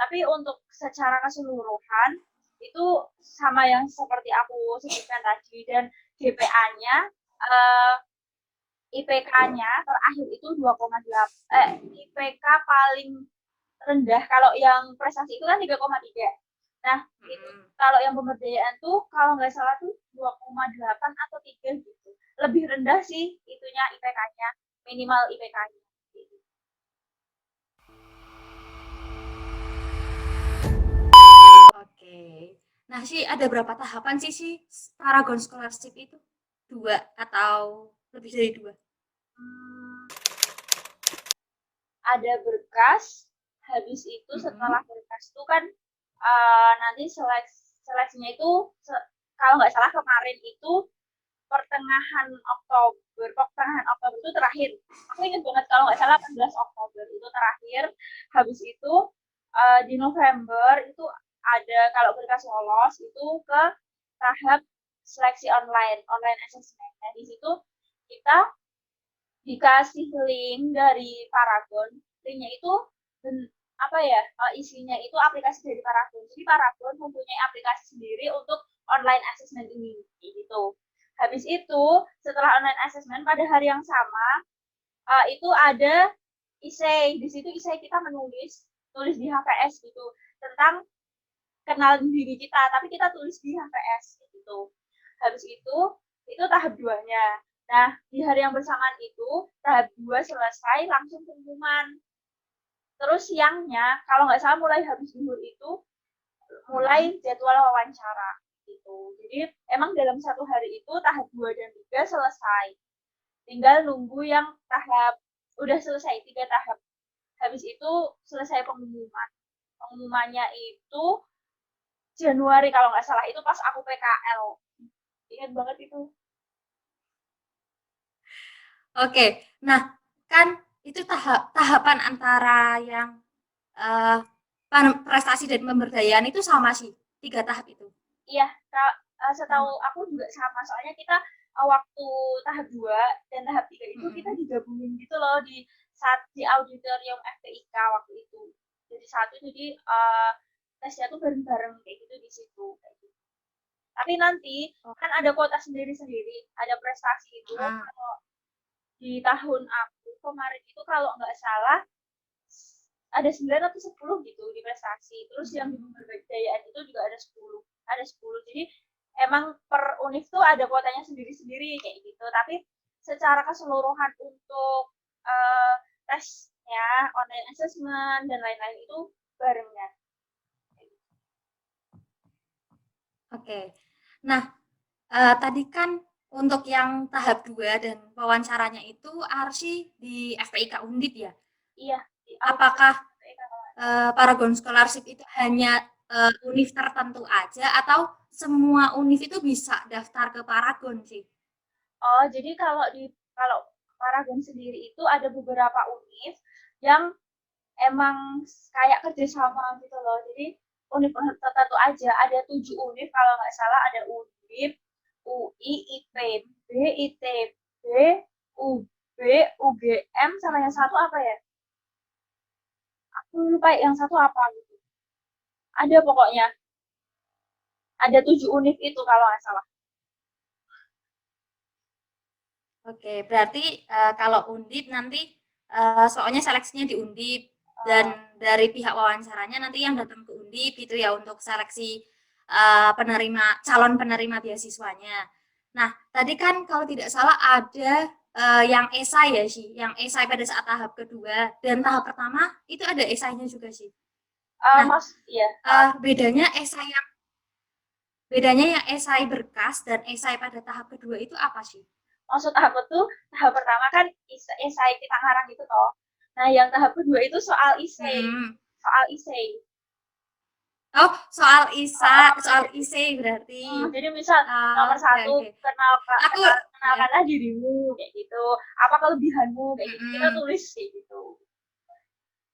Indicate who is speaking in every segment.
Speaker 1: Tapi untuk secara keseluruhan itu sama yang seperti aku sebutkan tadi, dan GPA-nya IPK-nya terakhir itu 2,8, IPK paling rendah kalau yang prestasi itu kan 3,3. Nah, itu kalau yang pemberdayaan tuh kalau nggak salah tuh 2,8 atau 3 gitu. Lebih rendah sih itunya IPK-nya, minimal IPK-nya.
Speaker 2: Oke. Nah, sih ada berapa tahapan sih Paragon Scholarship itu? 2 atau lebih dari 2?
Speaker 1: Hmm, ada berkas, habis itu setelah berkas itu kan nanti seleksinya itu kalau nggak salah kemarin itu pertengahan Oktober itu terakhir. Aku ingat banget kalau nggak salah 18 Oktober itu terakhir. Habis itu di November itu ada kalau berkas lolos itu ke tahap seleksi online assessment. Nah, di situ kita dikasih link dari Paragon. Linknya itu apa ya, isinya itu aplikasi dari Paragon. Jadi Paragon mempunyai aplikasi sendiri untuk online assessment ini gitu. Habis itu setelah online assessment pada hari yang sama itu ada essay. Di situ essay kita tulis di HVS gitu tentang kenal diri kita, tapi kita tulis di HVS gitu. Habis itu tahap 2-nya. Nah, di hari yang bersamaan itu, tahap 2 selesai, langsung pengumuman. Terus siangnya, kalau nggak salah mulai habis zuhur itu, mulai jadwal wawancara gitu. Jadi emang dalam satu hari itu tahap 2 dan 3 selesai. Tinggal nunggu yang tahap udah selesai 3 tahap. Habis itu selesai pengumuman. Pengumumannya itu Januari kalau nggak salah, itu pas aku PKL. Ingat banget itu.
Speaker 2: Oke. Nah, kan itu tahapan antara yang uh, prestasi dan pemberdayaan itu sama sih, 3 tahap itu.
Speaker 1: Iya, setahu
Speaker 2: Sama.
Speaker 1: aku juga sama. Soalnya kita waktu tahap 2 dan tahap 3 itu kita digabungin gitu loh di auditorium FPIK waktu itu. Jadi satu, jadi tesnya tuh bareng-bareng kayak gitu di situ. Kayak gitu. Tapi nanti
Speaker 2: Oh,
Speaker 1: kan ada kuota sendiri-sendiri, ada prestasi itu. Kalau di tahun aku kemarin itu kalau nggak salah ada 9 atau 10 gitu di prestasi. Terus yang di pemberdayaan itu juga ada 10. Ada 10. Jadi emang per univ tuh ada kuotanya sendiri-sendiri kayak gitu. Tapi secara keseluruhan untuk uh, tesnya, online assessment dan lain-lain itu barengan.
Speaker 2: oke. Nah, tadi kan untuk yang tahap 2 dan wawancaranya itu Arsy di FPIK Undip ya?
Speaker 1: Iya, di
Speaker 2: Apakah
Speaker 1: auditorium FPIK.
Speaker 2: Paragon Scholarship itu hanya univ tertentu aja atau semua univ itu bisa daftar ke Paragon sih?
Speaker 1: Oh, jadi kalau Paragon sendiri itu ada beberapa univ yang emang kayak kerjasama gitu loh. Jadi univ tertentu aja, ada 7 univ kalau nggak salah, ada UNIF, UI, IPB, ITB, UB, UGM, sama yang satu apa ya? Aku lupa yang satu apa gitu. Ada pokoknya, ada 7 univ itu kalau nggak salah.
Speaker 2: Oke, berarti kalau Undip nanti soalnya seleksinya di Undip dan
Speaker 1: Uh,
Speaker 2: dari pihak wawancaranya nanti yang datang ke Undip itu ya untuk seleksi calon penerima beasiswanya. Nah, tadi kan kalau tidak salah ada yang esai ya sih, yang esai pada saat tahap kedua dan tahap pertama itu ada esainya juga sih. Nah,
Speaker 1: Mas, ya.
Speaker 2: bedanya yang esai berkas dan esai pada tahap kedua itu apa sih?
Speaker 1: Maksud aku tuh tahap pertama kan esai kita ngarang gitu toh. Nah, yang tahap kedua itu soal isei,
Speaker 2: Hmm.
Speaker 1: soal isei.
Speaker 2: Oh, soal
Speaker 1: Jadi,
Speaker 2: isei berarti.
Speaker 1: jadi misal nomor
Speaker 2: Oke,
Speaker 1: satu,
Speaker 2: oke.
Speaker 1: kenal
Speaker 2: Aku ya.
Speaker 1: kenalkanlah dirimu kayak gitu. Apa kelebihanmu kayak gitu. Kita
Speaker 2: Mm-mm.
Speaker 1: tulis kayak gitu.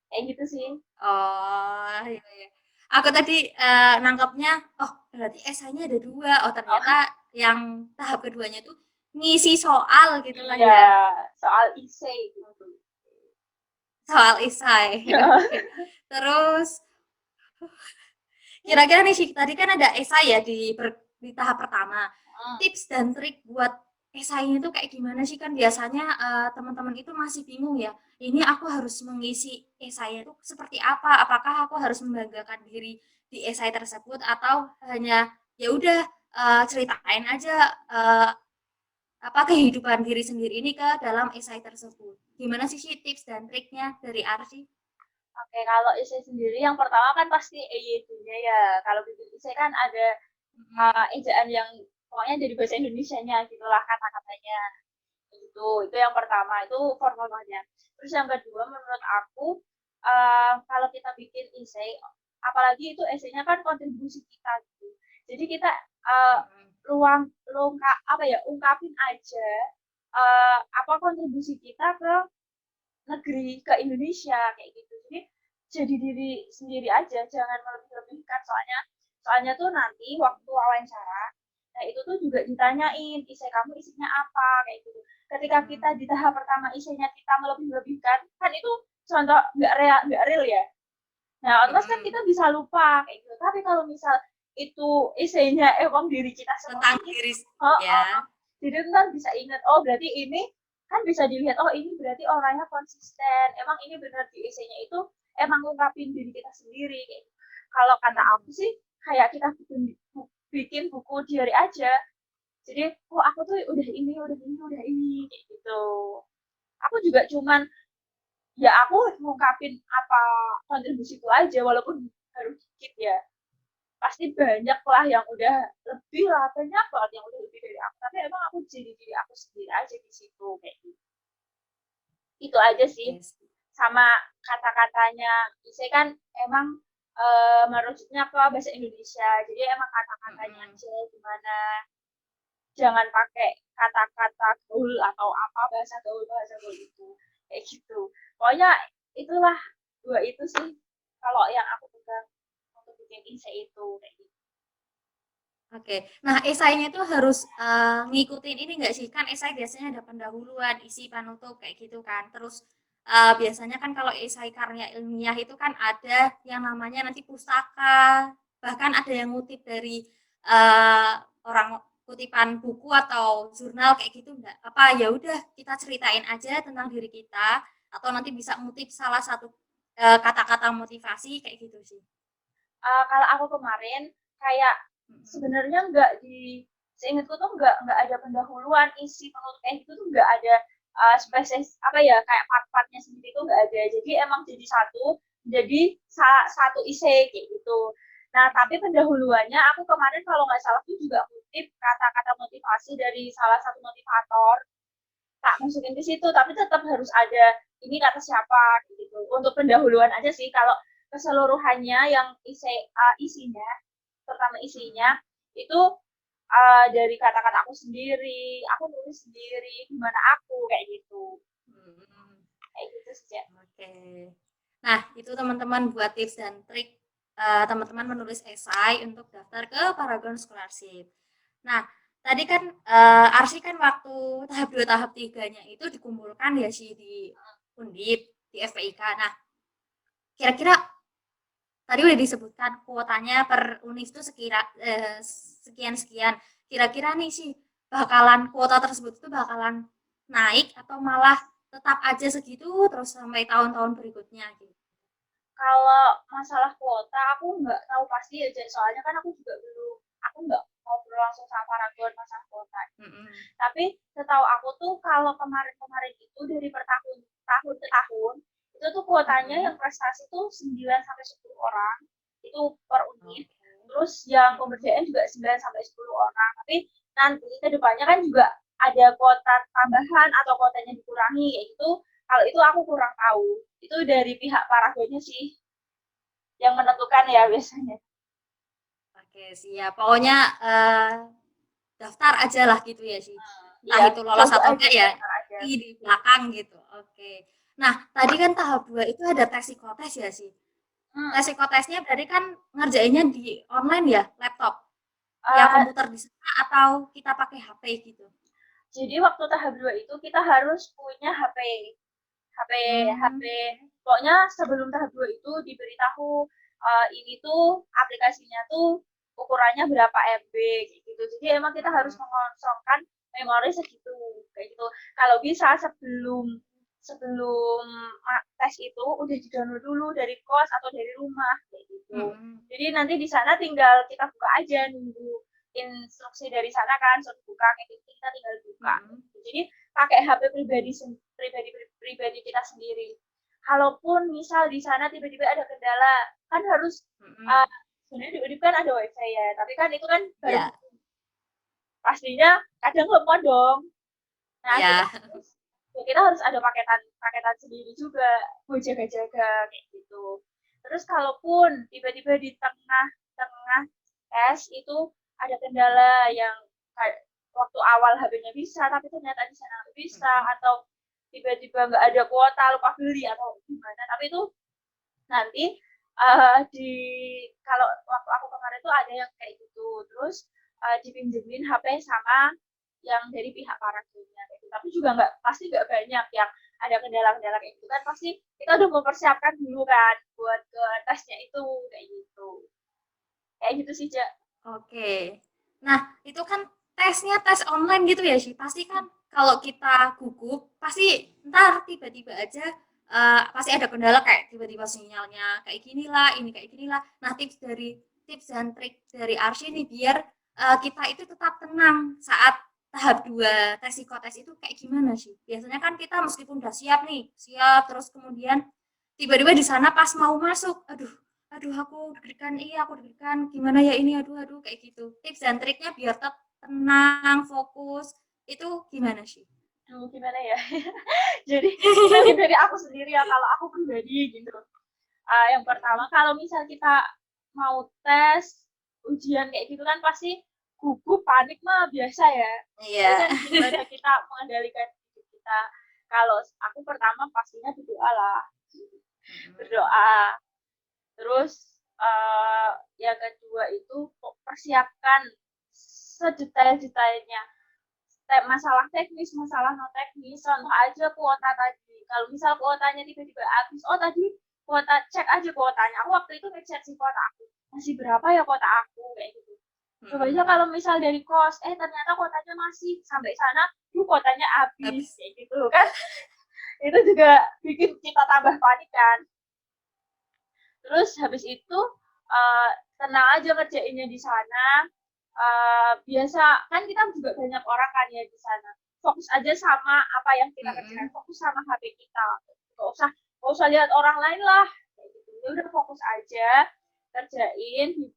Speaker 1: Kayak gitu sih.
Speaker 2: Oh, iya, iya. Aku tadi nangkepnya, oh berarti esainya ada 2. Oh ternyata
Speaker 1: Oh,
Speaker 2: yang tahap keduanya tuh ngisi soal gitu lah
Speaker 1: iya,
Speaker 2: ya.
Speaker 1: soal isei gitu.
Speaker 2: Soal isai. Oke. Terus Kira-kira nih sih, tadi kan ada esai ya di tahap pertama.
Speaker 1: Hmm.
Speaker 2: Tips dan trik buat esainya itu kayak gimana sih? Kan biasanya teman-teman itu masih bingung ya. Ini aku harus mengisi esainya itu seperti apa? Apakah aku harus membanggakan diri di esai tersebut atau hanya ya udah ceritain aja apa kehidupan diri sendiri ini ke dalam esai tersebut. Gimana sih tips dan triknya dari Arsi?
Speaker 1: Oke, kalau essay sendiri yang pertama kan pasti EYD-nya ya. Kalau bikin essay kan ada ejaan yang pokoknya jadi bahasa Indonesianya gitulah kata-katanya. Itu yang pertama, itu formalnya. Terus yang kedua menurut aku kalau kita bikin essay, apalagi itu essay-nya kan kontribusi kita gitu. Jadi kita uh, ungkapin aja apa kontribusi kita ke negeri, ke Indonesia kayak gitu. Jadi diri sendiri aja, jangan melebih-lebihkan soalnya soalnya tuh nanti waktu wawancara, nah itu tuh juga ditanyain isi kamu isinya apa kayak gitu. Ketika kita di tahap pertama isinya kita melebih-lebihkan, kan itu contoh nggak real ya. Nah, otomatis kan kita bisa lupa kayak gitu. Tapi kalau misal itu isinya emang diri kita
Speaker 2: Tentang
Speaker 1: semuanya,
Speaker 2: diri
Speaker 1: oh,
Speaker 2: ya.
Speaker 1: oh, jadi ntar bisa ingat, oh berarti ini kan bisa dilihat, oh ini berarti orangnya konsisten. Emang ini benar di isinya itu emang ngungkapin diri kita sendiri. Kayak gitu. Kalau kata aku sih, kayak kita bikin buku diary aja. Jadi, oh aku tuh udah ini, udah ini, udah ini, kayak gitu. Aku juga cuman ya aku ngungkapin apa kontribusiku aja walaupun baru dikit ya pasti banyak lah yang udah lebih lah banyak banget yang udah lebih dari aku tapi emang aku jadi diri aku sendiri aja di situ kayak gitu itu aja sih
Speaker 2: Yes.
Speaker 1: sama kata-katanya saya kan emang merujuknya ke bahasa Indonesia jadi emang kata-katanya aja gimana jangan pakai kata-kata gaul atau apa bahasa gaul itu kayak gitu pokoknya itulah dua itu sih kalau yang aku pegang untuk bikin essay itu kayak gitu.
Speaker 2: Oke, nah esainya itu harus ngikutin ini enggak sih? Kan esai biasanya ada pendahuluan, isi, penutup kayak gitu kan. Terus biasanya kan kalau esai karya ilmiah itu kan ada yang namanya nanti pustaka, bahkan ada yang ngutip dari orang kutipan buku atau jurnal kayak gitu enggak? Apa ya udah kita ceritain aja tentang diri kita atau nanti bisa ngutip salah satu kata-kata motivasi kayak gitu sih.
Speaker 1: Kalau aku kemarin kayak sebenarnya nggak di seingatku tuh nggak ada pendahuluan isi penutup kayak gitu tuh nggak ada spesies apa ya kayak part-partnya sendiri tuh nggak ada jadi emang jadi satu isi kayak gitu nah tapi pendahuluannya aku kemarin kalau nggak salah tuh juga kutip kata-kata motivasi dari salah satu motivator tak masukin ke situ tapi tetap harus ada ini kata siapa gitu untuk pendahuluan aja sih kalau keseluruhannya yang isinya pertama isinya itu dari kata-kata aku sendiri aku nulis sendiri gimana aku kayak gitu
Speaker 2: Hmm.
Speaker 1: kayak gitu sih.
Speaker 2: Oke. Nah, itu teman-teman buat tips dan trik teman-teman menulis esai untuk daftar ke Paragon Scholarship. Nah, tadi kan Arsi kan waktu tahap 2 tahap 3-nya itu dikumpulkan ya sih di Undip, di FPIK. Nah, kira-kira tadi udah disebutkan kuotanya per univ itu sekian-sekian. Kira-kira nih sih bakalan kuota tersebut itu bakalan naik atau malah tetap aja segitu terus sampai tahun-tahun berikutnya gitu.
Speaker 1: Kalau masalah kuota aku nggak tahu pasti ya Jen. Soalnya kan aku nggak ngobrol langsung sama Paragon masalah kuota. Tapi setahu aku tuh kalau kemarin-kemarin itu dari tahun ke tahun itu tuh kuotanya yang prestasi tuh 9 sampai 10 orang itu per unit. Terus yang pemberdayaan juga 9 sampai 10 orang. Tapi nanti kedepannya kan juga ada kuota tambahan atau kuotanya dikurangi yaitu kalau itu aku kurang tahu. Itu dari pihak Paragonnya sih yang menentukan ya biasanya.
Speaker 2: Oke, siap. Pokoknya daftar aja lah gitu ya sih. Entah
Speaker 1: Iya,
Speaker 2: itu lolos
Speaker 1: coba
Speaker 2: atau
Speaker 1: aja
Speaker 2: enggak ya
Speaker 1: daftar aja.
Speaker 2: di belakang gitu. Oke. Nah, tadi kan tahap 2 itu ada tes psikotes ya sih.
Speaker 1: Hmm.
Speaker 2: Tes psikotesnya berarti kan ngerjainnya di online ya, laptop. Ya
Speaker 1: Uh,
Speaker 2: komputer di sana atau kita pakai HP gitu.
Speaker 1: jadi waktu tahap 2 itu kita harus punya HP. HP
Speaker 2: Hmm.
Speaker 1: HP pokoknya sebelum tahap 2 itu diberitahu ini tuh aplikasinya tuh ukurannya berapa MB kayak gitu. Jadi emang kita harus mengosongkan memori segitu kayak gitu. Kalau bisa sebelum sebelum tes itu udah di-download dulu dari kos atau dari rumah kayak gitu. Jadi nanti di sana tinggal kita buka aja, nunggu instruksi dari sana kan, suruh buka kayak gitu, kita tinggal buka. Jadi pakai HP pribadi kita sendiri. Kalaupun misal di sana tiba-tiba ada kendala, kan harus sebenarnya di Udip kan ada wifi ya, tapi kan itu kan baru pastinya kadang lemot dong. Nah, kita harus ada paketan sendiri juga buat jaga-jaga kayak gitu. Terus kalaupun tiba-tiba di tengah tes itu ada kendala yang waktu awal HP-nya bisa tapi ternyata di sana nggak bisa, atau tiba-tiba nggak ada kuota lupa beli atau gimana, tapi itu nanti kalau waktu aku kemarin tuh ada yang kayak gitu, terus dipinjemin HP sama yang dari pihak paragonnya kayak gitu. Tapi juga pasti nggak banyak yang ada kendala-kendala kayak gitu kan, pasti kita udah mempersiapkan dulu kan buat ke tesnya itu kayak gitu sih, Cak.
Speaker 2: Oke. Nah, itu kan tesnya tes online gitu ya sih. Pasti kan kalau kita gugup, pasti ntar tiba-tiba aja pasti ada kendala kayak tiba-tiba sinyalnya kayak ginilah, ini kayak ginilah. Nah, tips dan trik dari Arsy nih biar kita itu tetap tenang saat tahap 2 tes psikotes itu kayak gimana sih? Biasanya kan kita meskipun udah siap terus kemudian tiba-tiba di sana pas mau masuk, aduh aku deg-degan gimana ya ini, aduh kayak gitu. Tips dan triknya biar tetap tenang, fokus, itu gimana sih?
Speaker 1: Gimana ya? Jadi ini dari aku sendiri ya, kalau aku pribadi gitu. Yang pertama, kalau misal kita mau tes ujian kayak gitu kan pasti gugup, panik mah biasa ya.
Speaker 2: Iya.
Speaker 1: Kan gimana kita mengendalikan diri kita. Kalau aku pertama pastinya berdoa lah. Berdoa. Terus yang kedua itu persiapkan sedetail-detailnya. Masalah teknis, masalah non teknis, contoh aja kuota tadi. Kalau misal kuotanya tiba-tiba habis, tadi kuota, cek aja kuotanya. Aku waktu itu ngecek si kuota aku, masih berapa ya kuota aku kayak gitu. Coba aja kalau misal dari kos, ternyata kuotanya masih sampai sana, kuotanya habis kayak gitu kan. Itu juga bikin kita tambah panik kan. Terus habis itu tenang aja ngerjainnya di sana. Biasa kan kita juga banyak orang kan ya di sana. Fokus aja sama apa yang kita kerjakan, fokus sama HP kita. Gak usah lihat orang lain lah. Ya udah fokus aja kerjain,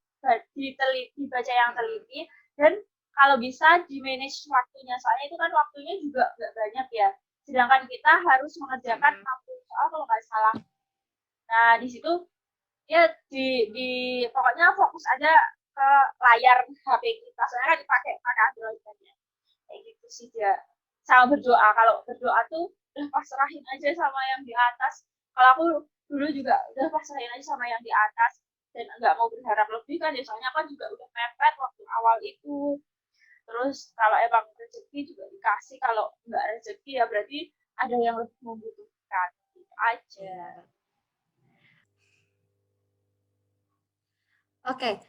Speaker 1: dibaca yang teliti, dan kalau bisa di manage waktunya, soalnya itu kan waktunya juga nggak banyak ya, sedangkan kita harus mengerjakan 60 soal kalau nggak salah. Nah di situ ya di pokoknya fokus aja ke layar HP kita, soalnya kan pakai Android kan ya, kayak gitu sih ya. Sama berdoa, kalau berdoa tuh udah pasrahin aja sama yang di atas. Kalau aku dulu juga udah pasrahin aja sama yang di atas dan nggak mau berharap lebih kan ya, soalnya kan juga udah mepet waktu awal itu. Terus kalau emang rezeki juga dikasih, kalau nggak rezeki ya berarti ada yang lebih membutuhkan, gitu aja.
Speaker 2: Oke,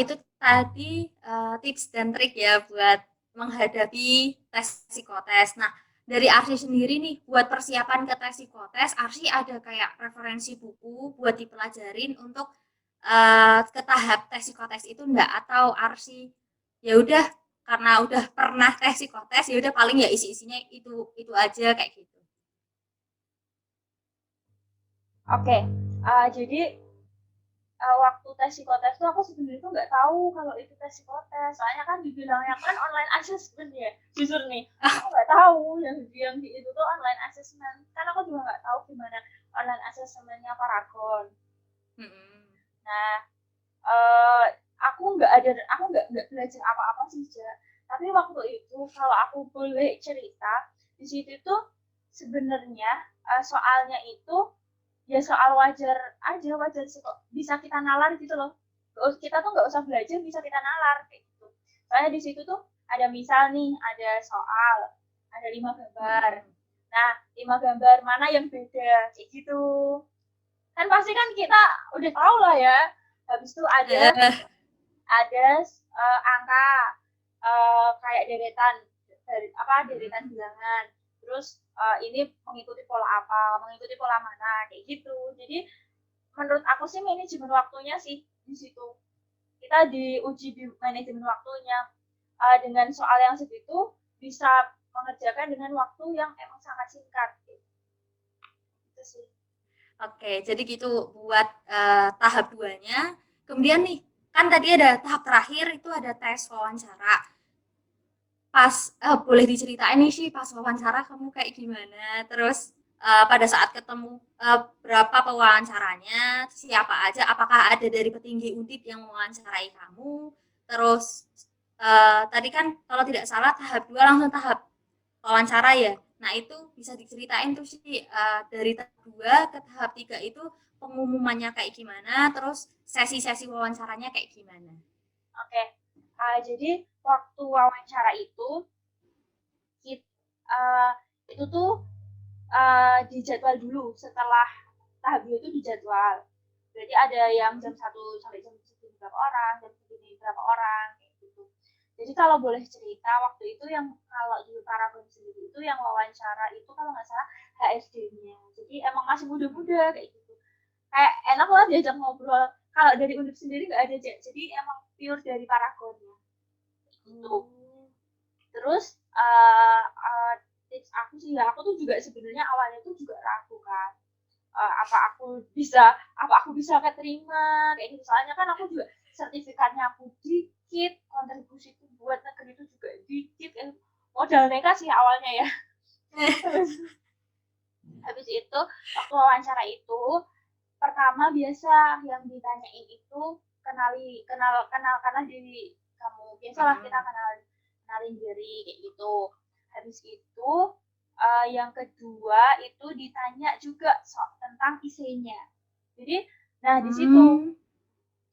Speaker 2: itu tadi tips dan trik ya buat menghadapi tes psikotes. Nah, dari Arsy sendiri nih, buat persiapan ke tes psikotes, Arsy ada kayak referensi buku buat dipelajarin untuk ke tahap tes psikotes itu enggak? Atau Arsy ya udah karena udah pernah tes psikotes ya udah paling ya isi-isinya itu aja kayak gitu.
Speaker 1: Oke, jadi waktu tes psikotes tuh aku sebenarnya tuh nggak tahu kalau itu tes psikotes, soalnya kan dibilangnya kan online assessment ya. Jujur nih, aku nggak tahu yang di itu tuh online assessment, kan aku juga nggak tahu gimana online assessmentnya Paragon. Nah, aku nggak belajar apa-apa sih, tapi waktu itu kalau aku boleh cerita, di situ tuh sebenarnya soalnya itu ya soal wajar aja, wajar sih kok bisa kita nalar gitu loh. Kita tuh nggak usah belajar, bisa kita nalar kayak gitu. Soalnya di situ tuh ada misal nih, ada soal, ada 5 gambar. Nah, 5 gambar mana yang beda kayak gitu. kan pasti kan kita udah tahu lah ya. Habis itu ada angka kayak deretan dari deretan bilangan. Terus ini mengikuti pola apa, mengikuti pola mana, kayak gitu. Jadi menurut aku sih manajemen waktunya sih di situ. Kita diuji di manajemen waktunya. Dengan soal yang segitu bisa mengerjakan dengan waktu yang emang sangat singkat. Gitu sih.
Speaker 2: Oke, jadi gitu buat tahap 2-nya. Kemudian nih, kan tadi ada tahap terakhir itu ada tes wawancara. Pas boleh diceritain nih sih pas wawancara kamu kayak gimana? Terus pada saat ketemu berapa pewawancaranya, siapa aja, apakah ada dari petinggi Undip yang mewawancarai kamu? Terus tadi kan kalau tidak salah tahap 2 langsung tahap wawancara ya. Nah, itu bisa diceritain tuh sih dari tahap 2 ke tahap 3 itu pengumumannya kayak gimana, terus sesi-sesi wawancaranya kayak gimana?
Speaker 1: Oke. Jadi waktu wawancara itu itu tuh dijadwal dulu setelah tahap 2 itu dijadwal. Berarti ada yang jam 1 sampai jam segini berapa orang, jam segini berapa orang, kayak gitu. Jadi kalau boleh cerita waktu itu yang kalau di Paragon sendiri itu yang wawancara itu kalau nggak salah HSD-nya. Jadi emang masih muda-muda kayak gitu. Kayak enak lah diajak ngobrol. Kalau dari Undip sendiri nggak ada, jadi emang pure dari Paragonnya. Gitu. Terus tips aku sih ya, aku tuh juga sebenarnya awalnya tuh juga ragu kan. Apa aku bisa keterima kayak gitu. Soalnya kan aku juga sertifikatnya aku dikit, kontribusi buat negeri itu juga dikit, modal nekat sih awalnya ya. Habis itu waktu wawancara itu pertama biasa yang ditanyain itu kenal diri kamu, biasalah kita kenalin diri kayak gitu. Habis itu yang kedua itu ditanya juga tentang isinya. Jadi nah di situ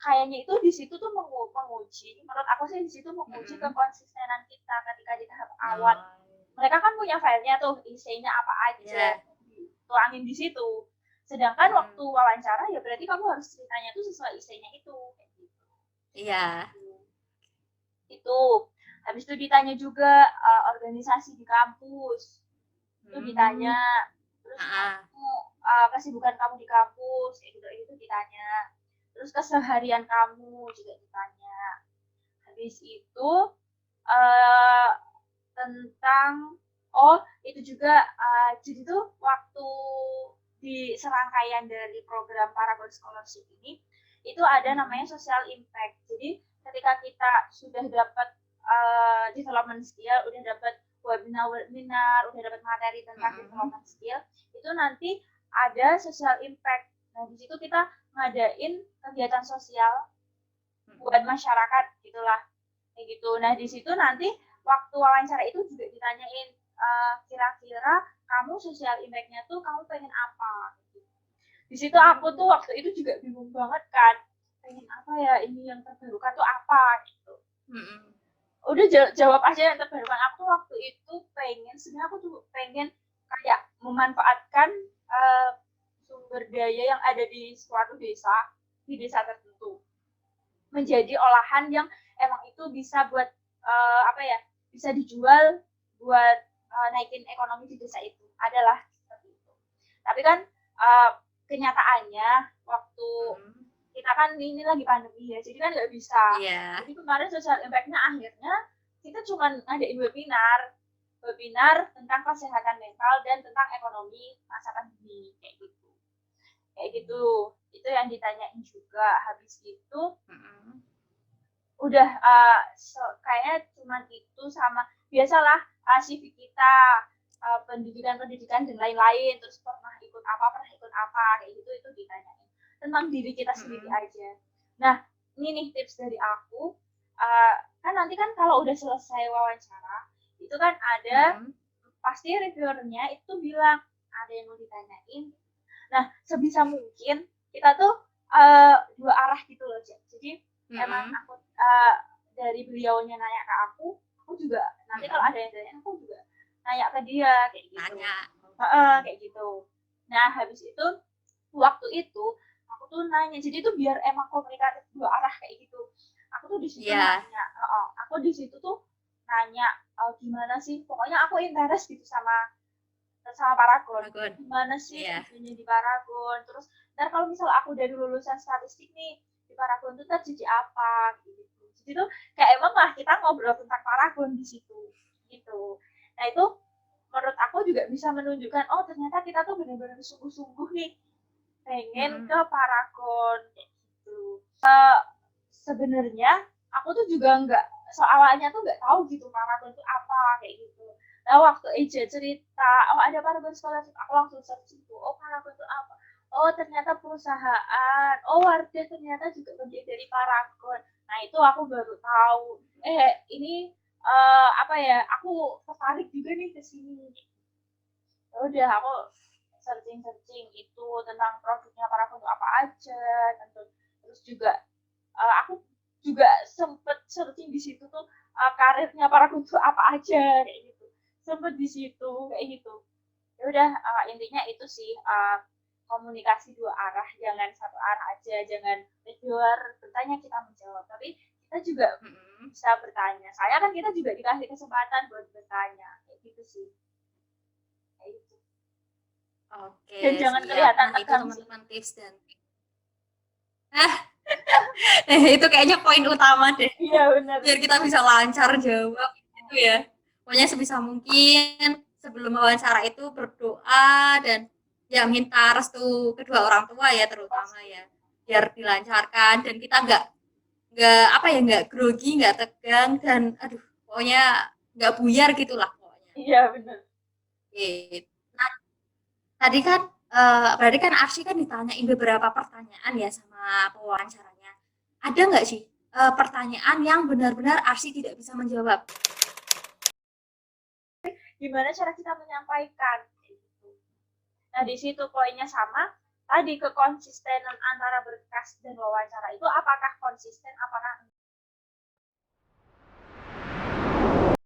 Speaker 1: kayaknya itu di situ tuh menguji, menurut aku sih di situ menguji kekonsistenan kita ketika di tahap awal. Mereka kan punya filenya tuh isinya apa aja, tuangin di situ. Sedangkan waktu wawancara ya berarti kamu harus ceritanya tuh sesuai isinya itu kayak gitu.
Speaker 2: Iya.
Speaker 1: Itu. Habis itu ditanya juga organisasi di kampus. Itu ditanya. Terus kesibukan kamu di kampus kayak gitu itu ditanya. Terus keseharian kamu juga ditanya. Habis itu tentang itu juga jadi tuh waktu di serangkaian dari program Paragon Scholarship ini itu ada namanya social impact. Jadi ketika kita sudah dapat development skill, udah dapat webinar, udah dapat materi tentang development skill, itu nanti ada social impact. Nah, di situ kita ngadain kegiatan sosial buat masyarakat gitulah. Kayak gitu. Nah, di situ nanti waktu wawancara itu juga ditanyain kira-kira kamu social impact-nya tuh kamu pengen apa? Di situ aku tuh waktu itu juga bingung banget kan, pengen apa ya, ini yang terbarukan tuh apa gitu. Udah jawab aja yang terbarukan. Aku waktu itu sebenarnya aku tuh pengen kayak memanfaatkan sumber daya yang ada di suatu desa, di desa tertentu, menjadi olahan yang emang itu bisa buat bisa dijual buat naikin ekonomi di desa itu, adalah seperti itu. Tapi kan kenyataannya waktu kita kan ini lagi pandemi ya, jadi kan nggak bisa. Jadi kemarin social impact-nya akhirnya kita cuma ngadain webinar tentang kesehatan mental dan tentang ekonomi masa pandemi kayak gitu. Itu yang ditanyain juga. Habis itu udah kayaknya cuma itu, sama biasalah CV kita, pendidikan dan lain-lain, terus pernah ikut apa kayak gitu, itu ditanyain tentang diri kita sendiri aja. Nah, ini nih tips dari aku, kan nanti kan kalau udah selesai wawancara itu kan ada pasti reviewernya itu bilang ada yang mau ditanyain. Nah, sebisa mungkin kita tuh dua arah gitu loh, jadi emang aku dari beliaunya nanya ke aku juga nanti kalau ada yang nanya aku juga nanya ke dia kayak gitu. Kayak gitu. Nah, habis itu waktu itu aku tuh nanya, jadi itu biar emang komunikatif dua arah kayak gitu. Aku tuh di situ
Speaker 2: Iya,
Speaker 1: nanya, aku di situ tuh nanya, gimana sih, pokoknya aku interest gitu sama sama Paragon,
Speaker 2: Paragon.
Speaker 1: gimana sih
Speaker 2: Iya.
Speaker 1: kerjanya di Paragon, terus ntar kalau misal aku dari lulusan statistik nih di Paragon tuh ntar jadi apa gitu. Jadi tuh kayak emang lah kita ngobrol tentang Paragon di situ gitu. Nah itu menurut aku juga bisa menunjukkan, oh ternyata kita tuh benar-benar sungguh-sungguh nih pengen ke
Speaker 2: Mm-mm.
Speaker 1: Paragon kayak gitu. Sebenarnya aku tuh juga nggak, soalnya tuh nggak tahu gitu Paragon itu apa kayak gitu. Nah waktu Eja cerita, oh ada Paragon Scholarship, aku langsung search itu, oh Paragon itu apa? Oh ternyata perusahaan, oh Wardah ternyata juga bagian dari Paragon. Nah itu aku baru tahu. Ini apa ya? Aku tertarik juga nih ke sini. Ya udah aku searching itu tentang produknya Paragon itu apa aja, terus juga aku juga sempet searching di situ tuh karirnya para guru apa aja kayak gitu, sempet di situ kayak gitu. Ya udah, intinya itu sih, komunikasi dua arah, jangan satu arah aja, jangan luar bertanya kita menjawab, tapi kita juga
Speaker 2: Mm-mm.
Speaker 1: bisa bertanya, saya kan kita juga dikasih kesempatan buat bertanya kayak gitu sih, kayak gitu.
Speaker 2: Oke,
Speaker 1: Dan jangan
Speaker 2: siap.
Speaker 1: kelihatan
Speaker 2: Nah, itu
Speaker 1: tegang sih.
Speaker 2: teman-teman tips dan itu kayaknya poin utama deh.
Speaker 1: Iya benar.
Speaker 2: Biar kita bisa lancar jawab gitu ya. Pokoknya sebisa mungkin sebelum wawancara itu berdoa dan ya minta restu kedua orang tua ya terutama
Speaker 1: Pasti.
Speaker 2: ya. Biar dilancarkan dan kita nggak apa ya nggak grogi nggak tegang dan aduh pokoknya nggak buyar gitulah pokoknya.
Speaker 1: Iya benar.
Speaker 2: Gitu. Nah, tadi kan berarti kan Arsy kan ditanyain beberapa pertanyaan ya sama pewawancaranya. Ada nggak sih pertanyaan yang benar-benar Arsy tidak bisa menjawab?
Speaker 1: Gimana cara kita menyampaikan gitu. Nah di situ poinnya sama, tadi kekonsistenan antara berkas dan wawancara itu apakah konsisten apakah